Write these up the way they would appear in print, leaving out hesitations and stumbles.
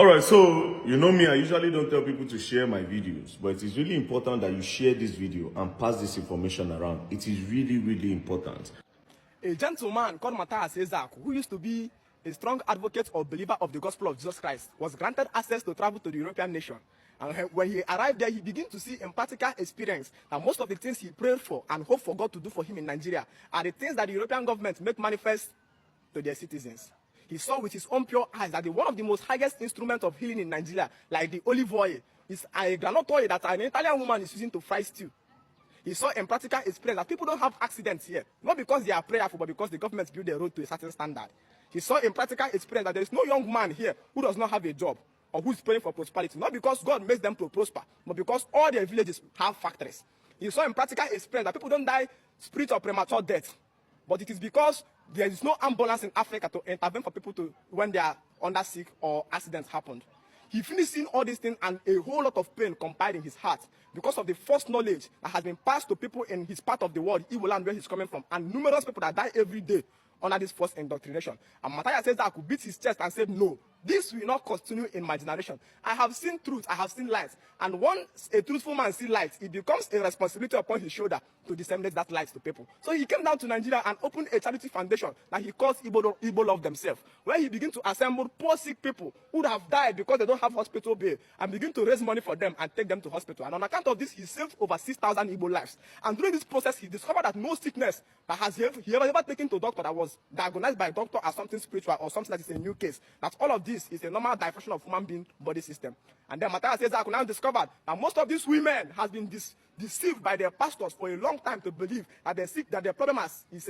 All right, so you know me, I usually don't tell people to share my videos, but it is really important that you share this video and pass this information around. It is really, really important. A gentleman called Matthias Ezeaku, who used to be a strong advocate or believer of the gospel of Jesus Christ, was granted access to travel to the European nation. And when he arrived there, he began to see in practical experience that most of the things he prayed for and hoped for God to do for him in Nigeria are the things that the European government make manifest to their citizens. He saw with his own pure eyes that one of the most highest instruments of healing in Nigeria, like the olive oil, is a groundnut oil that an Italian woman is using to fry stew. He saw in practical experience that people don't have accidents here, not because they are prayerful, but because the government built the road to a certain standard. He saw in practical experience that there is no young man here who does not have a job or who is praying for prosperity, not because God makes them to prosper, but because all their villages have factories. He saw in practical experience that people don't die spirit of premature death, but it is because there is no ambulance in Africa to intervene for people to when they are under sick or accidents happened. He finished seeing all these things and a whole lot of pain compiled in his heart because of the false knowledge that has been passed to people in his part of the world, Igbo land, where he's coming from, and numerous people that die every day under this false indoctrination. And Matthias says that I could beat his chest and said, no, this will not continue in my generation. I have seen truth, I have seen light. And once a truthful man sees light, it becomes a responsibility upon his shoulder to disseminate that light to people. So he came down to Nigeria and opened a charity foundation that he calls Igbo Love Themselves, where he began to assemble poor sick people who would have died because they don't have hospital bill and begin to raise money for them and take them to hospital. And on account of this, he saved over 6,000 Igbo lives. And during this process, he discovered that no sickness that has he ever taken to a doctor that was diagnosed by a doctor as something spiritual or something that is a new case, that all of this is a normal diversion of human being body system. And then Matthias says, I could now discovered that most of these women has been deceived by their pastors for a long time to believe that they're sick, that their problem is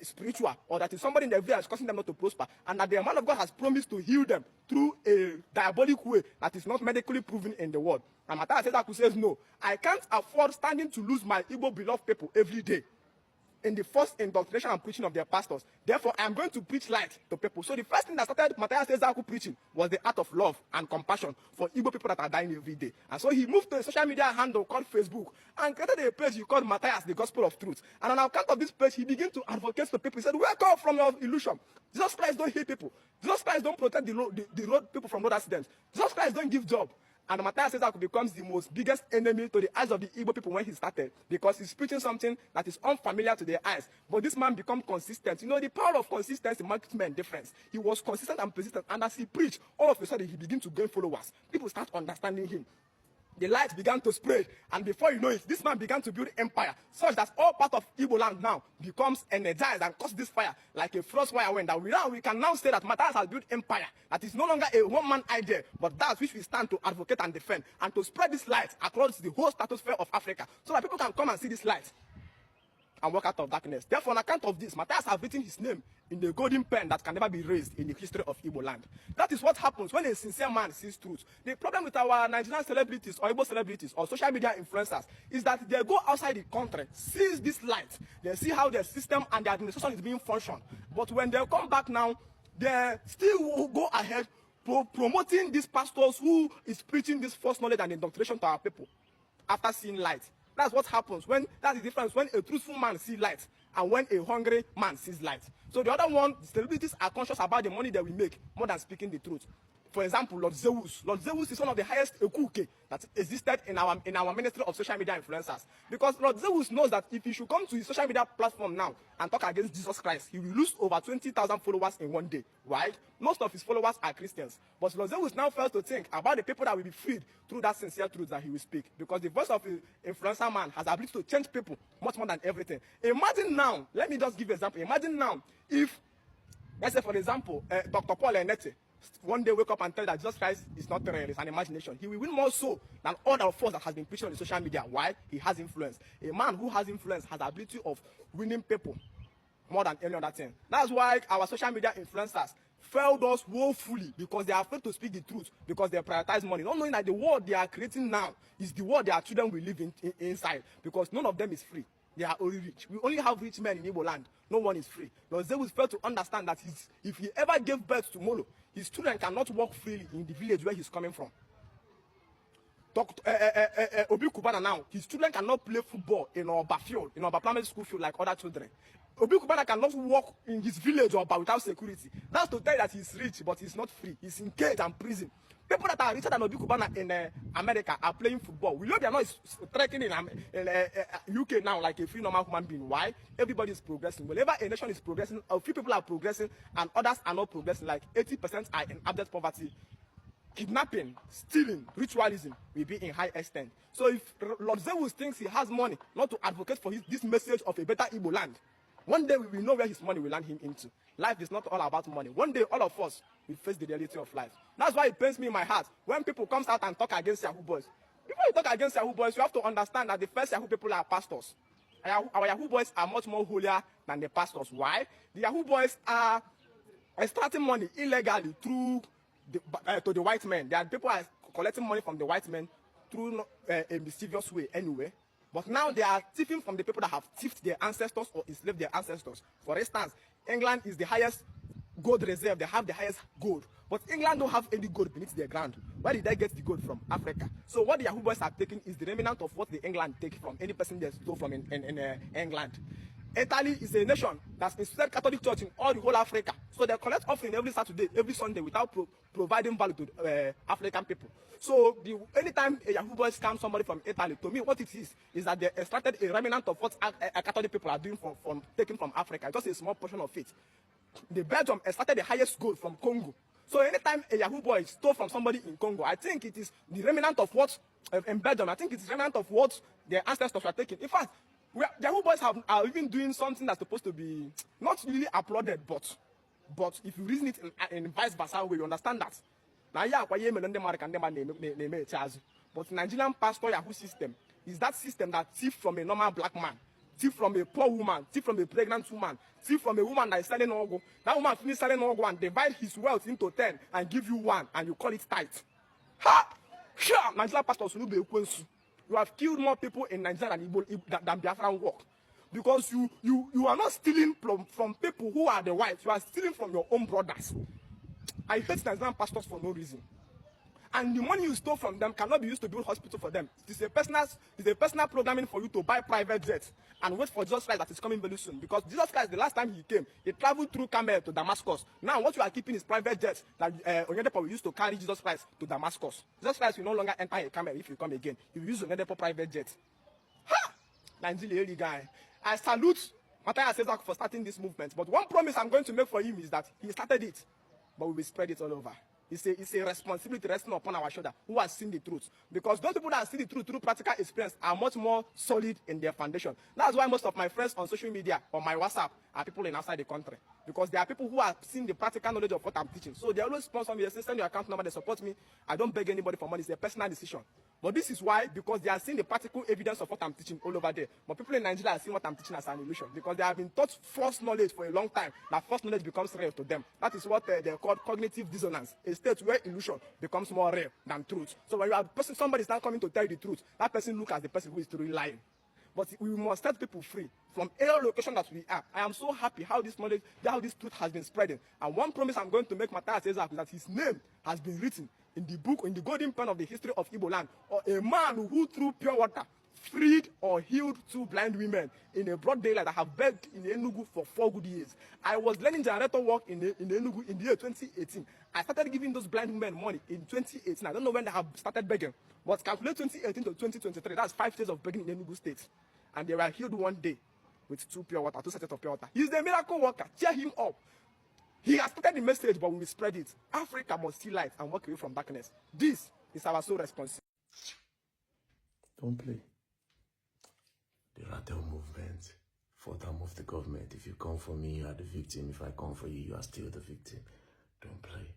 spiritual, or that is somebody in their village causing them not to prosper, and that the man of God has promised to heal them through a diabolic way that is not medically proven in the world. And Matthias says, no, I can't afford standing to lose my Igbo beloved people every day in the first indoctrination and preaching of their pastors. Therefore, I am going to preach light to people. So the first thing that started Matthias Ezeaku preaching was the art of love and compassion for Igbo people that are dying every day. And so he moved to a social media handle called Facebook and created a page he called Matthias, the Gospel of Truth. And on account of this page, he began to advocate to people. He said, wake up from your illusion. Jesus Christ don't heal people. Jesus Christ don't protect the road people from road accidents. Jesus Christ don't give job. And Matthias Ezeaku becomes the most biggest enemy to the eyes of the Igbo people when he started, because he's preaching something that is unfamiliar to their eyes. But this man becomes consistent. You know, the power of consistency makes men difference. He was consistent and persistent, and as he preached, all of a sudden he began to gain followers. People start understanding him. The light began to spread, and before you know it, this man began to build empire, such that all part of Igbo land now becomes energized and causes this fire like a frost fire wind. That we can now say that Matthias has built empire that is no longer a one-man idea, but that which we stand to advocate and defend, and to spread this light across the whole stratosphere of Africa, so that people can come and see this light and walk out of darkness. Therefore, on account of this, Matthias has written his name in the golden pen that can never be raised in the history of Igbo land. That is what happens when a sincere man sees truth. The problem with our Nigerian celebrities or Igbo celebrities or social media influencers is that they go outside the country, see this light, they see how their system and their administration is being functioned. But when they come back now, they still will go ahead promoting these pastors who is preaching this false knowledge and indoctrination to our people after seeing light. That's what happens when, that's the difference when a truthful man sees light and when a hungry man sees light. So the other one, the celebrities are conscious about the money that we make more than speaking the truth. For example, Lord Zeus. Lord Zeus is one of the highest ekuke that existed in our ministry of social media influencers. Because Lord Zeus knows that if he should come to his social media platform now and talk against Jesus Christ, he will lose over 20,000 followers in one day. Why? Most of his followers are Christians. But Lord Zeus now fails to think about the people that will be freed through that sincere truth that he will speak. Because the voice of the influencer man has the ability to change people much more than everything. Imagine now, let me just give an example. Imagine now if, let's say for example, Dr. Paul Enete one day wake up and tell that Jesus Christ is not real, it's an imagination. He will win more so than all the force that has been preaching on the social media. Why? He has influence. A man who has influence has the ability of winning people more than any other thing. That's why our social media influencers failed us woefully, because they are afraid to speak the truth, because they prioritize money, not knowing that the world they are creating now is the world their children will live inside, because none of them is free. They are only rich. We only have rich men in Igbo land. No one is free. Lord Zeus failed to understand that if he ever gave birth to Molo, his children cannot walk freely in the village where he's coming from. Obi Kubana now, his children cannot play football in Oba field, in Oba primary school field like other children. Obi Kubana cannot walk in his village or without security. That's to tell you that he's rich, but he's not free. He's in cage and prison. People that are richer than Obi Kubana in America are playing football. We know they are not trekking in UK now like a free normal human being. Why? Everybody is progressing. Whenever a nation is progressing, a few people are progressing and others are not progressing. Like 80% are in abject poverty. Kidnapping, stealing, ritualism will be in high extent. So if Lord Zeus thinks he has money not to advocate for this message of a better Igbo land, one day we will know where his money will land him into. Life is not all about money. One day all of us will face the reality of life. That's why it pains me in my heart when people come out and talk against Yahoo boys. Before you talk against Yahoo boys, you have to understand that the first Yahoo people are pastors. Our Yahoo boys are much more holier than the pastors. Why? The Yahoo boys are extracting money illegally through to the white men. There are people are collecting money from the white men through a mischievous way anyway. But now they are thieving from the people that have thieved their ancestors or enslaved their ancestors. For instance, England is the highest gold reserve. They have the highest gold. But England don't have any gold beneath their ground. Where did they get the gold from? Africa. So what the Yahoo boys are taking is the remnant of what the England take from any person they stole from in England. Italy is a nation that's instituted Catholic Church in all the whole Africa. So they collect offering every Saturday, every Sunday without providing value to African people. So anytime a Yahoo boy scams somebody from Italy, to me what it is that they extracted a remnant of what Catholic people are doing from taking from Africa. Just a small portion of it. The Belgium extracted the highest gold from Congo. So anytime a Yahoo boy stole from somebody in Congo, I think it is the remnant of what in Belgium. I think it's the remnant of what their ancestors were taking. In fact, Yahoo boys are even doing something that's supposed to be not really applauded, but if you reason it in vice versa way, you understand that. Now, but Nigerian pastor Yahoo system is that system that thief from a normal black man, thief from a poor woman, thief from a pregnant woman, thief from a woman that is selling ogo. That woman finish selling ogo and divide his wealth into 10 and give you 1 and you call it tithe. Ha! Sure, Nigerian pastors will be equal. You have killed more people in Nigeria than Biafran work. Because you are not stealing from people who are the whites. You are stealing from your own brothers. I hate Nigerian pastors for no reason. And the money you stole from them cannot be used to build hospital for them. It's a personal programming for you to buy private jets and wait for Jesus Christ that is coming very soon. Because Jesus Christ, the last time he came, he traveled through Camel to Damascus. Now what you are keeping is private jets that Onyedepo will use to carry Jesus Christ to Damascus. Jesus Christ will no longer enter a camel if you come again. You will use Onyedepo private jet. Ha! Nigeria guy. I salute Matthias Ezak for starting this movement. But one promise I'm going to make for him is that he started it, but we will spread it all over. It's a responsibility resting upon our shoulder who has seen the truth. Because those people that have seen the truth through practical experience are much more solid in their foundation. That's why most of my friends on social media or my WhatsApp are people in outside the country. Because there are people who have seen the practical knowledge of what I'm teaching. So they always sponsor me. They say, send your account number, they support me. I don't beg anybody for money. It's a personal decision. But this is why, because they are seeing the practical evidence of what I'm teaching all over there. But people in Nigeria are seeing what I'm teaching as an illusion. Because they have been taught false knowledge for a long time. That false knowledge becomes real to them. That is what they call cognitive dissonance. A state where illusion becomes more real than truth. So when you have somebody is not coming to tell you the truth, that person looks as the person who is truly lying. But we must set people free from any location that we are. I am so happy how this knowledge, how this truth has been spreading. And one promise I'm going to make Matthias Ezak is that his name has been written in the book, in the golden pen of the history of Igbo land, or a man who through pure water freed or healed 2 blind women in a broad daylight that have begged in Enugu for 4 good years. I was learning generator work in Enugu in the year 2018. I started giving those blind women money in 2018. I don't know when they have started begging, but calculate 2018 to 2023. That's 5 years of begging in Enugu state. And they were healed one day with 2 pure water, 2 sachets of pure water. He's the miracle worker. Cheer him up. He has started the message, but we will spread it. Africa must see light and walk away from darkness. This is our sole responsibility. Don't play. The Rattle movement fought and moved the government. If you come for me, you are the victim. If I come for you, you are still the victim. Don't play.